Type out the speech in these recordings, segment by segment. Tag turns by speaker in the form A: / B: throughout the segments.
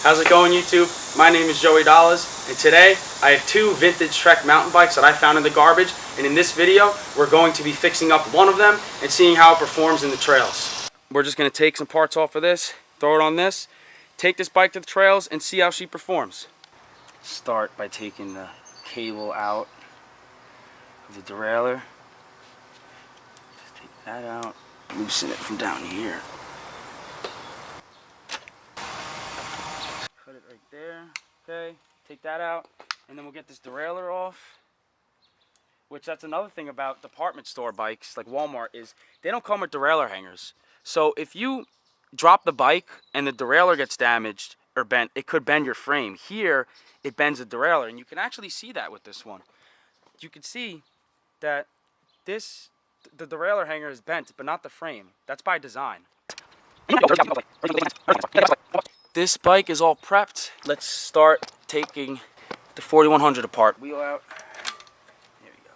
A: How's it going, YouTube? My name is Joey Dollars, and today I have two vintage Trek mountain bikes that I found in the garbage, and in this video we're going to be fixing up one of them and seeing how it performs in the trails. We're just going to take some parts off of this, throw it on this, take this bike to the trails, and see how she performs. Start by taking the cable out of the derailleur. Just take that out, loosen it from down here. Put it right there. Okay, take that out, and then we'll get this derailleur off. Which that's another thing about department store bikes like Walmart is they don't come with derailleur hangers. So if you drop the bike and the derailleur gets damaged or bent, it could bend your frame. Here, it bends the derailleur, and you can actually see that with this one. You can see that the derailleur hanger is bent, but not the frame. That's by design. This bike is all prepped. Let's start taking the 4100 apart. Wheel out. There we go.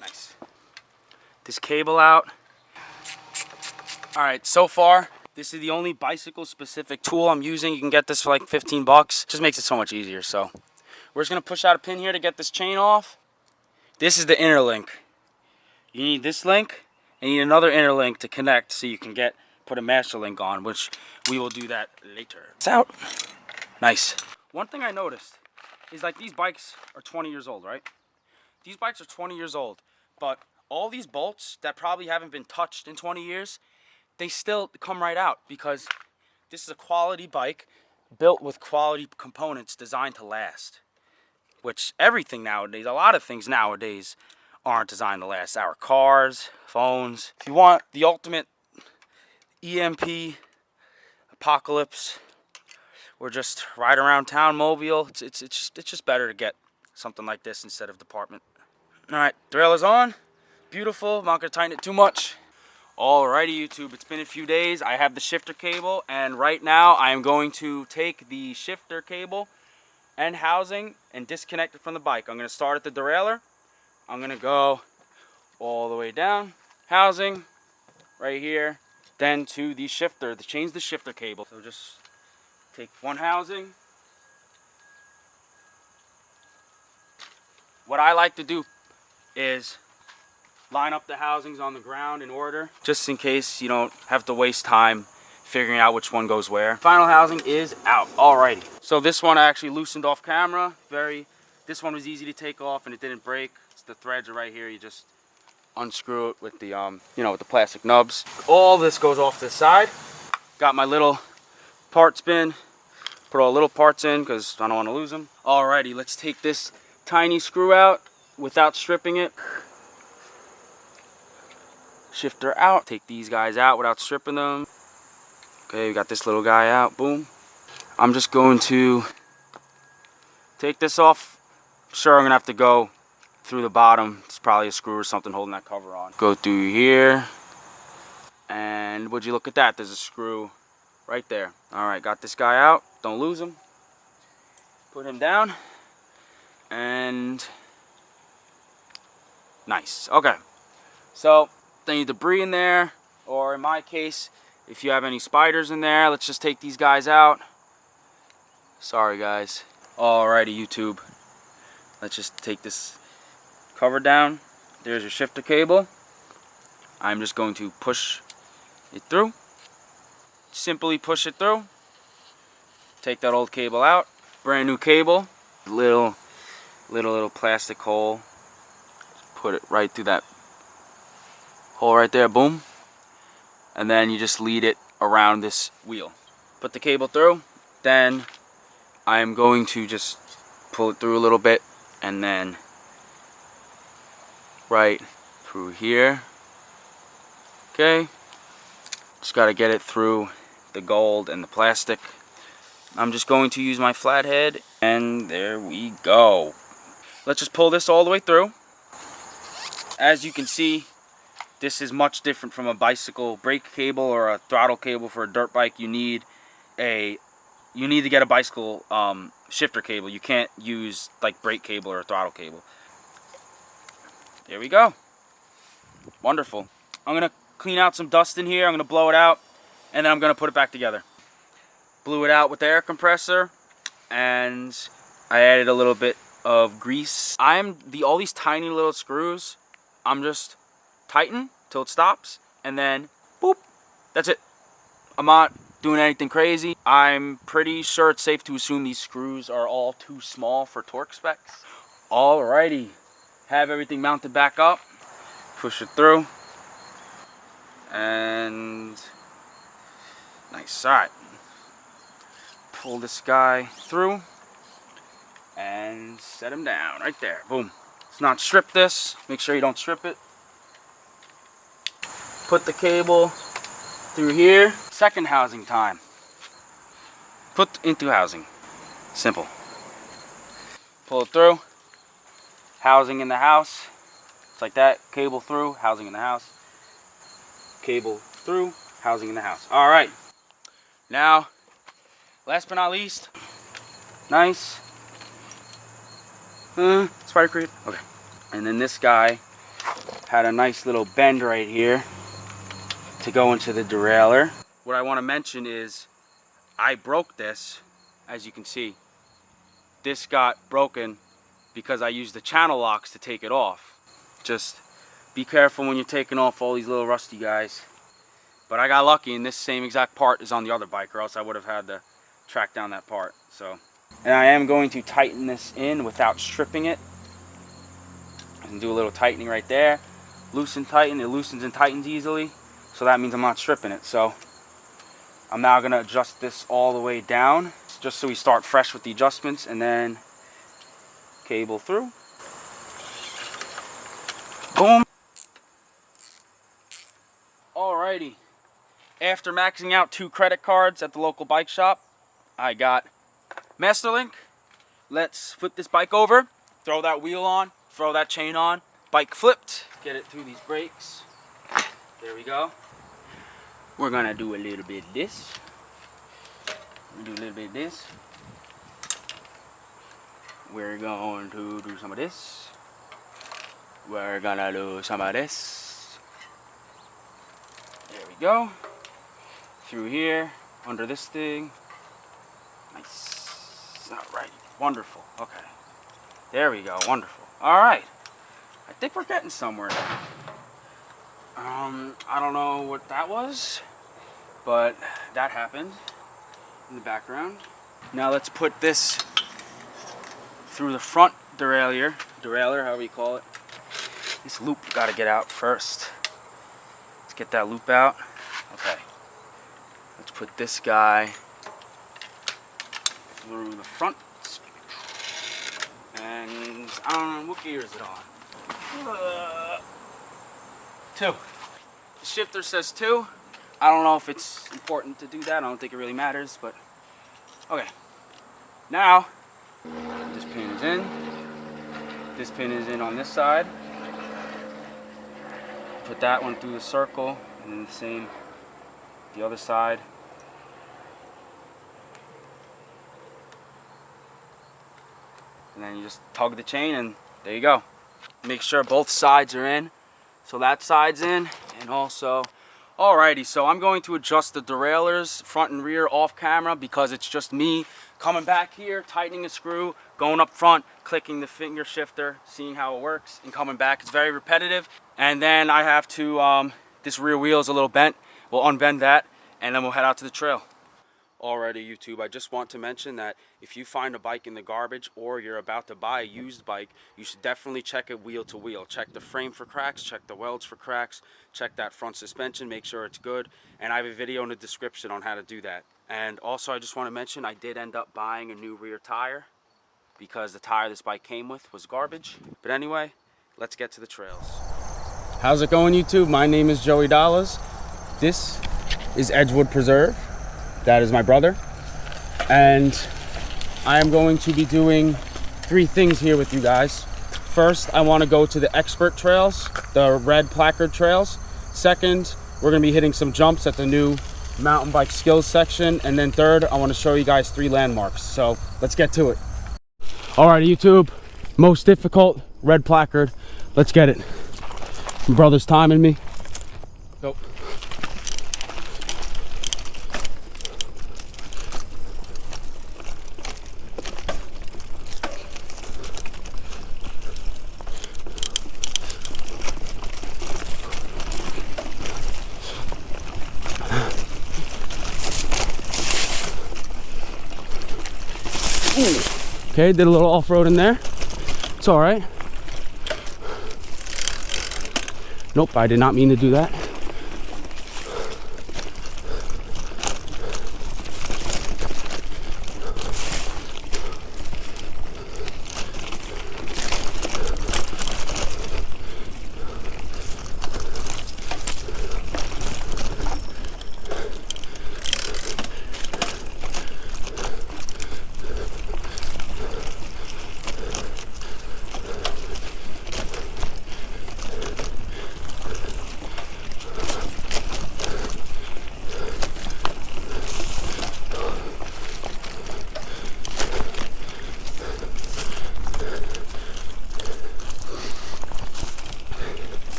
A: Nice. This cable out. Alright, so far, this is the only bicycle-specific tool I'm using. You can get this for like 15 bucks. Just makes it so much easier. So, we're just going to push out a pin here to get this chain off. This is the inner link. You need this link, and you need another inner link to connect so you can put a master link on, which we will do that later. It's out. Nice. One thing I noticed is like these bikes are 20 years old, right? These bikes are 20 years old, but all these bolts that probably haven't been touched in 20 years, they still come right out because this is a quality bike built with quality components designed to last. Which everything nowadays, a lot of things nowadays aren't designed to last. Our cars, phones. If you want the ultimate EMP apocalypse or just ride around town mobile, it's just better to get something like this instead of department. Alright, derailleur's on. Beautiful. I'm not going to tighten it too much. Alrighty, YouTube, it's been a few days. I have the shifter cable, and right now I am going to take the shifter cable and housing and disconnect it from the bike. I'm going to start at the derailleur. I'm going to go all the way down. Housing right here. Then to the shifter, to change the shifter cable. So just take one housing. What I like to do is line up the housings on the ground in order, just in case you don't have to waste time figuring out which one goes where. Final housing is out. Alrighty. So this one I actually loosened off camera. This one was easy to take off and it didn't break. The threads are right here. You just unscrew it with the with the plastic nubs. All this goes off to the side. Got my little parts bin. Put all the little parts in because I don't want to lose them. Alrighty, let's take this tiny screw out without stripping it. Shifter out. Take these guys out without stripping them. Okay, we got this little guy out. Boom. I'm just going to take this off. I'm sure I'm going to have to go through the bottom. It's probably a screw or something holding that cover on. Go through here. And would you look at that? There's a screw right there. Alright, got this guy out. Don't lose him. Put him down. And nice. Okay. So, any debris in there, or in my case, if you have any spiders in there, let's just take these guys out. Sorry, guys. Alrighty, YouTube. Let's just take this cover down. There's your shifter cable. I'm just going to push it through. Simply push it through. Take that old cable out. Brand new cable. Little plastic hole. Put it right through that hole right there. Boom. And then you just lead it around this wheel. Put the cable through. Then I'm going to just pull it through a little bit and then right through here. Okay, just got to get it through the gold and the plastic. I'm just going to use my flathead, and there we go. Let's just pull this all the way through. As you can see, this is much different from a bicycle brake cable or a throttle cable. For a dirt bike, you need to get a bicycle shifter cable. You can't use like brake cable or a throttle cable. There we go. Wonderful. I'm going to clean out some dust in here. I'm going to blow it out, and then I'm going to put it back together. blew it out with the air compressor, and I added a little bit of grease. All these tiny little screws, I'm just tighten till it stops, and then boop, that's it. I'm not doing anything crazy. I'm pretty sure it's safe to assume these screws are all too small for torque specs. Alrighty, have everything mounted back up, push it through, and nice. Alright, pull this guy through and set him down right there. Boom. Let's not strip this. Make sure you don't strip it. Put the cable through here. Second housing time. Put into housing. Simple. Pull it through. Housing in the house. It's like that. Cable through. Housing in the house. Cable through. Housing in the house. Alright. Now, last but not least. Nice. Spider crate. Okay. And then this guy had a nice little bend right here to go into the derailleur. What I want to mention is I broke this, as you can see. This got broken because I used the channel locks to take it off. Just be careful when you're taking off all these little rusty guys. But I got lucky, and this same exact part is on the other bike, or else I would have had to track down that part. So, and I am going to tighten this in without stripping it. And do a little tightening right there. Loosen, tighten. It loosens and tightens easily. So that means I'm not stripping it. So I'm now going to adjust this all the way down, just so we start fresh with the adjustments, and then cable through. Boom. Alrighty. After maxing out 2 credit cards at the local bike shop, I got MasterLink. Let's flip this bike over, throw that wheel on, throw that chain on, bike flipped, get it through these brakes. There we go. We're gonna do a little bit of this. Do a little bit of this. We're going to do some of this. We're gonna do some of this. There we go. Through here, under this thing. Nice. Alright, wonderful. Okay. There we go, wonderful. Alright. I think we're getting somewhere now. I don't know what that was, but that happened in the background. Now let's put this through the front derailleur, however you call it. This loop got to get out first. Let's get that loop out. Okay. Let's put this guy through the front. And I don't know, what gear is it on? 2. The shifter says 2. I don't know if it's important to do that. I don't think it really matters, but okay. Now, this pin is in. This pin is in on this side. Put that one through the circle, and then the same, the other side. And then you just tug the chain, and there you go. Make sure both sides are in. So that side's in, and also, alrighty, so I'm going to adjust the derailleurs front and rear off camera because it's just me coming back here, tightening a screw, going up front, clicking the finger shifter, seeing how it works, and coming back. It's very repetitive. And then I have to, this rear wheel is a little bent. We'll unbend that, and then we'll head out to the trail. Alrighty, YouTube, I just want to mention that if you find a bike in the garbage or you're about to buy a used bike, you should definitely check it wheel to wheel. Check the frame for cracks, check the welds for cracks, check that front suspension, make sure it's good. And I have a video in the description on how to do that. And also, I just want to mention I did end up buying a new rear tire because the tire this bike came with was garbage. But anyway, let's get to the trails. How's it going, YouTube? My name is Joey Dollars. This is Edgewood Preserve. That is my brother. And I am going to be doing 3 things here with you guys. First, I want to go to the expert trails, the red placard trails. Second, we're going to be hitting some jumps at the new mountain bike skills section. And then third, I want to show you guys 3 landmarks. So let's get to it. All right, YouTube, most difficult, red placard. Let's get it. My brother's timing me. Go. Okay, did a little off-road in there. It's all right. Nope, I did not mean to do that.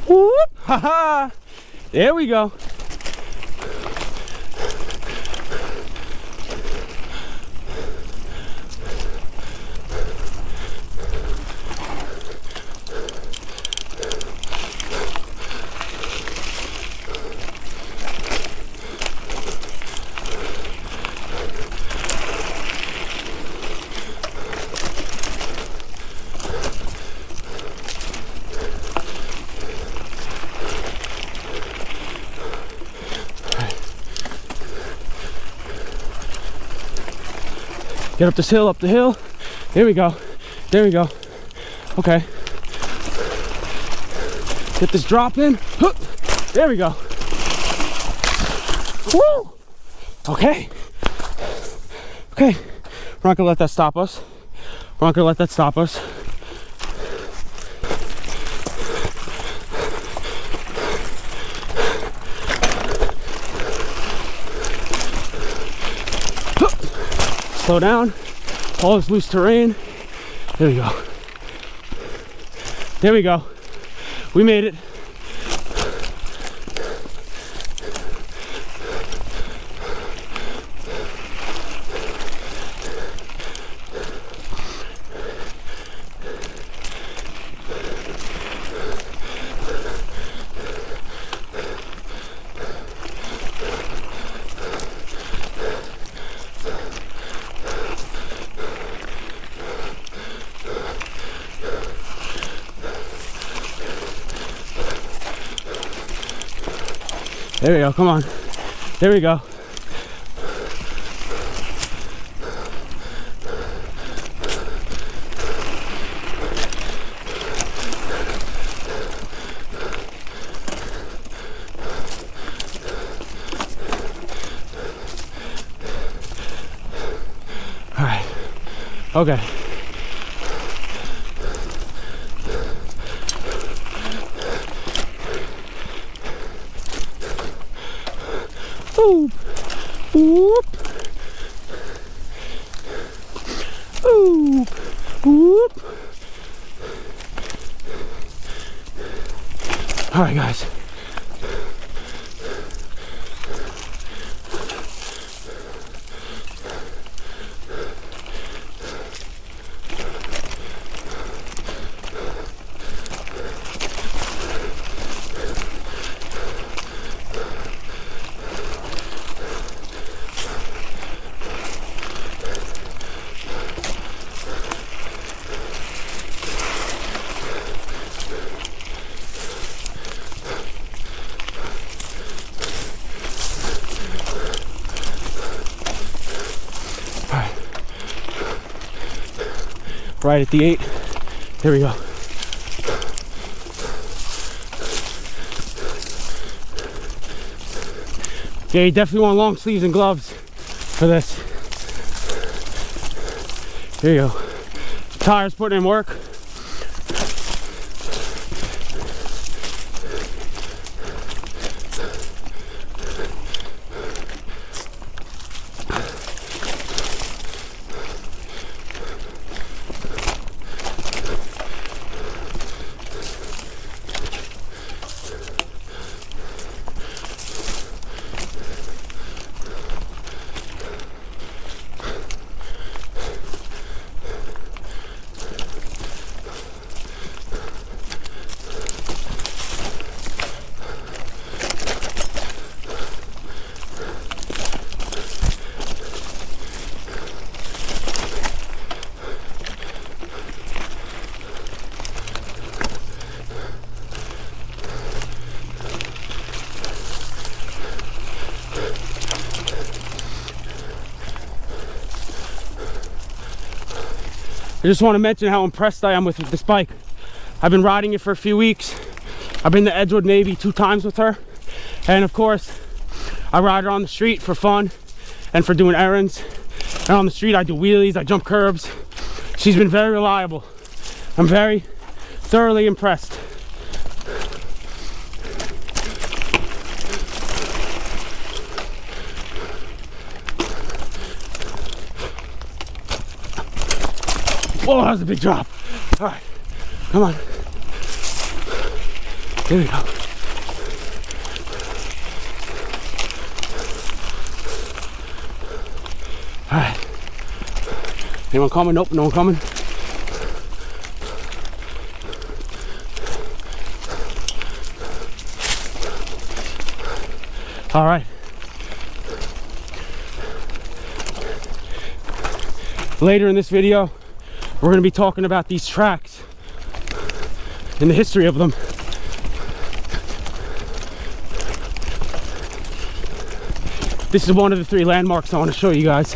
A: Whoop! Haha! There we go. Get up this hill, up the hill. There we go. There we go. Okay. Get this drop in. There we go. Woo! Okay. Okay. We're not gonna let that stop us. We're not gonna let that stop us. Slow down. All this loose terrain. There we go. There we go. We made it. There we go, come on. There we go. All right, okay. Whoop, whoop, whoop, whoop. All right, guys. Right at the 8. There we go. Yeah, you definitely want long sleeves and gloves for this. There you go. Tires putting in work. I just want to mention how impressed I am with this bike. I've been riding it for a few weeks. I've been to Edgewood maybe 2 times with her. And of course, I ride her on the street for fun and for doing errands. And on the street, I do wheelies, I jump curbs. She's been very reliable. I'm very thoroughly impressed. Whoa, that was a big drop. All right, come on. There we go. All right. Anyone coming? Nope, no one coming. All right. Later in this video, we're going to be talking about these tracks and the history of them. This is one of the 3 landmarks I want to show you guys.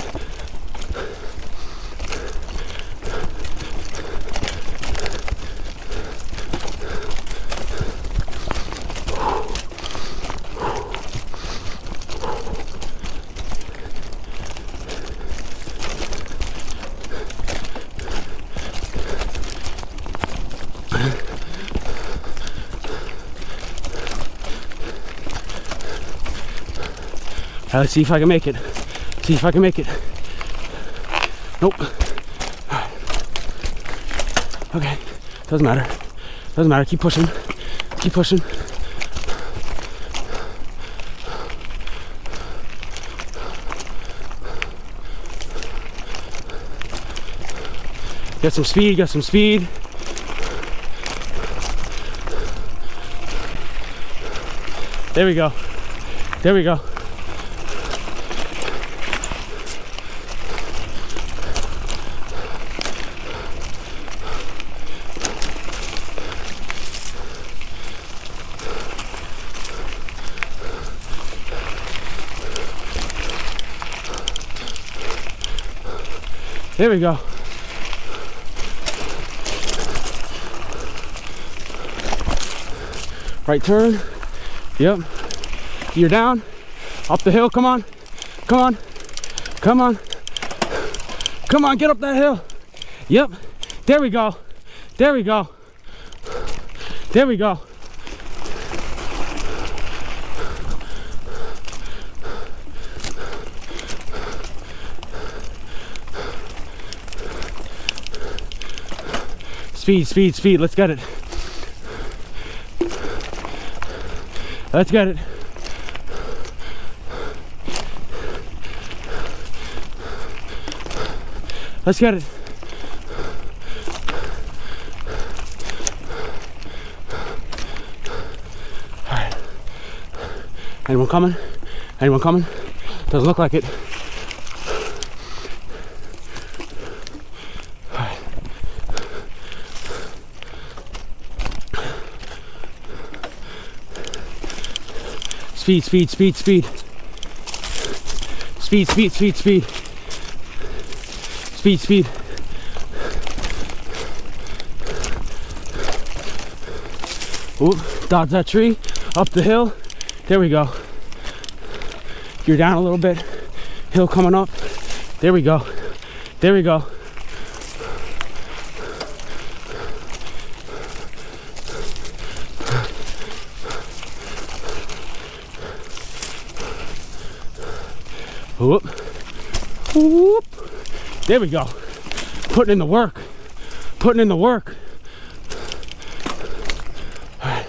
A: Let's see if I can make it. See if I can make it. Nope. Okay. Doesn't matter. Doesn't matter. Keep pushing. Keep pushing. Get some speed. Get some speed. There we go. There we go. There we go. Right turn. Yep. You're down. Up the hill. Come on. Come on. Come on. Come on. Get up that hill. Yep. There we go. There we go. There we go. Speed, speed, speed. Let's get it. Let's get it. Let's get it. All right. Anyone coming? Anyone coming? Doesn't look like it. Speed, speed, speed, speed. Speed, speed, speed, speed. Speed, speed. Oop, dodge that tree. Up the hill. There we go. You're down a little bit. Hill coming up. There we go. There we go. Whoop. Whoop. There we go. Putting in the work. Putting in the work. All right.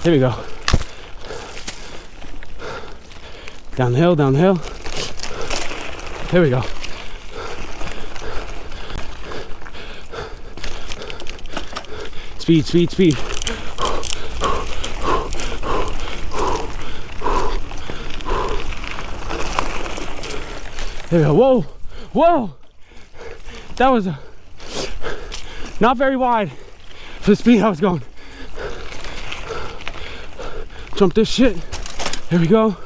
A: There we go. Down the hill, down the hill. There we go. Speed, speed, speed. There we go. Whoa, whoa. That was not very wide for the speed I was going. Jump this shit. Here we go.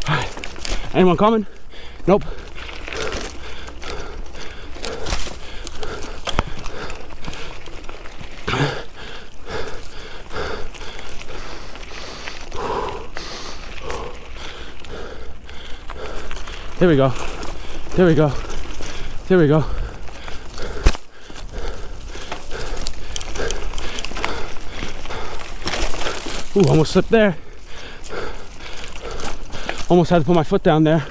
A: All right. Anyone coming? Nope. There we go. There we go. There we go. Ooh, almost slipped there. Almost had to put my foot down there.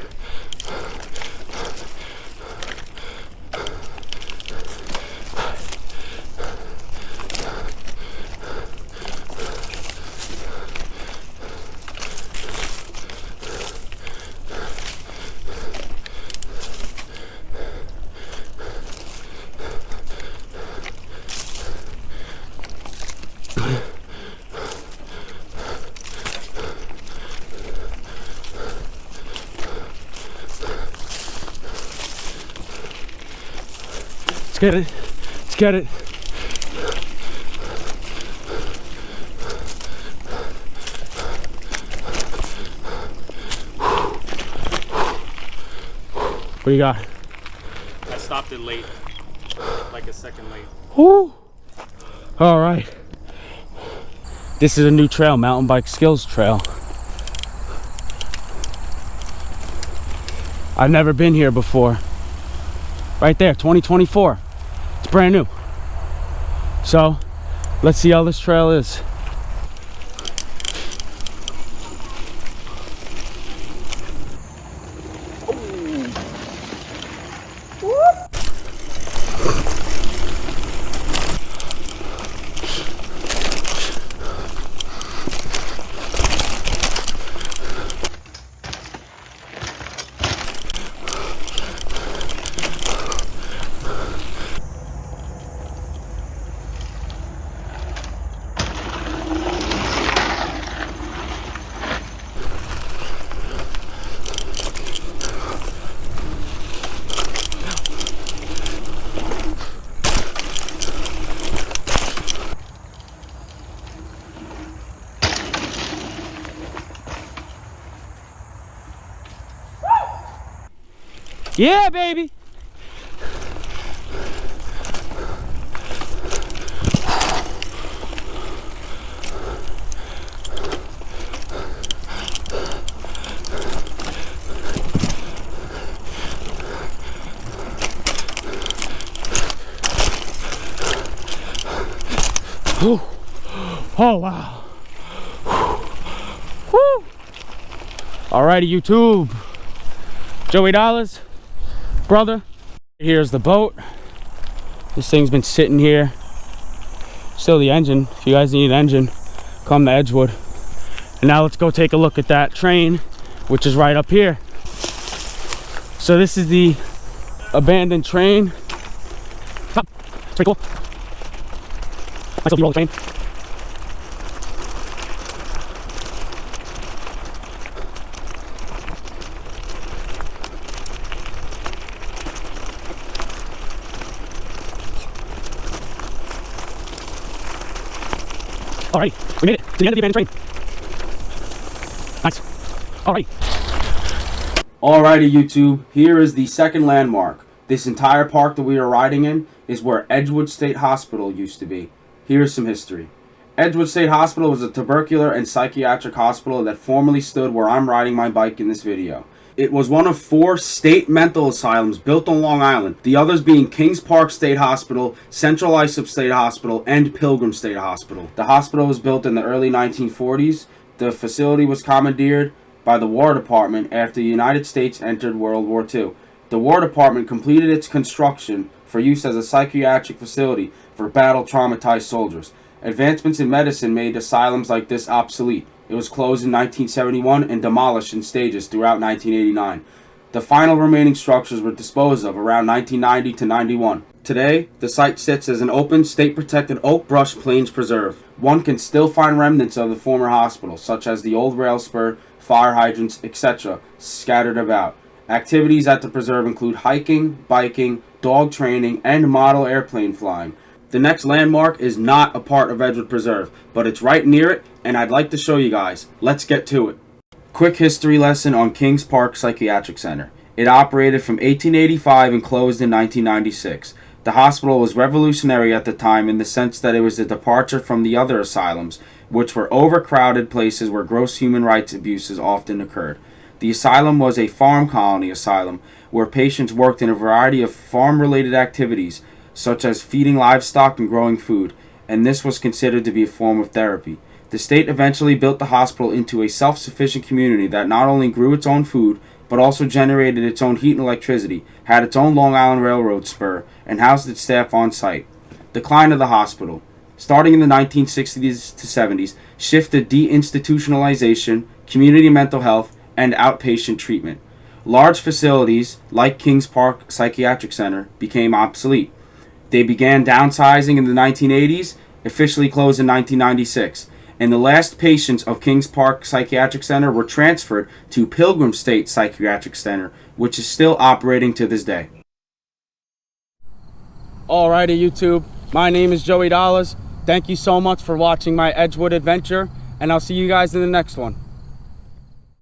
A: Let's get it. Let's get it. What do you got?
B: I stopped it late, like a second late.
A: Woo! All right. This is a new trail, MTB Skills Trail. I've never been here before. Right there, 2024. It's brand new. So, let's see how this trail is. Yeah, baby. Whew. Oh, wow. Whew. Alrighty, YouTube. Joey Dollars, brother. Here's the boat. This thing's been sitting here. Still the engine. If you guys need an engine, come to Edgewood. And now let's go take a look at that train, which is right up here. So this is the abandoned train. Oh, it's pretty cool. Nice little roller train. All right, we made it to the end of the abandoned train. Nice. All right. Alrighty, YouTube. Here is the second landmark. This entire park that we are riding in is where Edgewood State Hospital used to be. Here's some history. Edgewood State Hospital was a tubercular and psychiatric hospital that formerly stood where I'm riding my bike in this video. It was one of 4 state mental asylums built on Long Island, the others being Kings Park State Hospital, Central Islip State Hospital, and Pilgrim State Hospital. The hospital was built in the early 1940s. The facility was commandeered by the War Department after the United States entered World War II. The War Department completed its construction for use as a psychiatric facility for battle-traumatized soldiers. Advancements in medicine made asylums like this obsolete. It was closed in 1971 and demolished in stages throughout 1989. The final remaining structures were disposed of around 1990 to 91. Today, the site sits as an open, state-protected oak brush plains preserve. One can still find remnants of the former hospital, such as the old rail spur, fire hydrants, etc., scattered about. Activities at the preserve include hiking, biking, dog training, and model airplane flying. The next landmark is not a part of Edgewood Preserve, but it's right near it, and I'd like to show you guys. Let's get to it. Quick history lesson on Kings Park Psychiatric Center. It operated from 1885 and closed in 1996. The hospital was revolutionary at the time in the sense that it was a departure from the other asylums, which were overcrowded places where gross human rights abuses often occurred. The asylum was a farm colony asylum where patients worked in a variety of farm-related activities, such as feeding livestock and growing food, and this was considered to be a form of therapy. The state eventually built the hospital into a self-sufficient community that not only grew its own food, but also generated its own heat and electricity, had its own Long Island Railroad spur, and housed its staff on site. Decline of the hospital. Starting in the 1960s to 70s, shift to deinstitutionalization, community mental health, and outpatient treatment. Large facilities, like Kings Park Psychiatric Center, became obsolete. They began downsizing in the 1980s, officially closed in 1996. And the last patients of Kings Park Psychiatric Center were transferred to Pilgrim State Psychiatric Center, which is still operating to this day. Alrighty, YouTube. My name is Joey Dollars. Thank you so much for watching my Edgewood adventure, and I'll see you guys in the next one.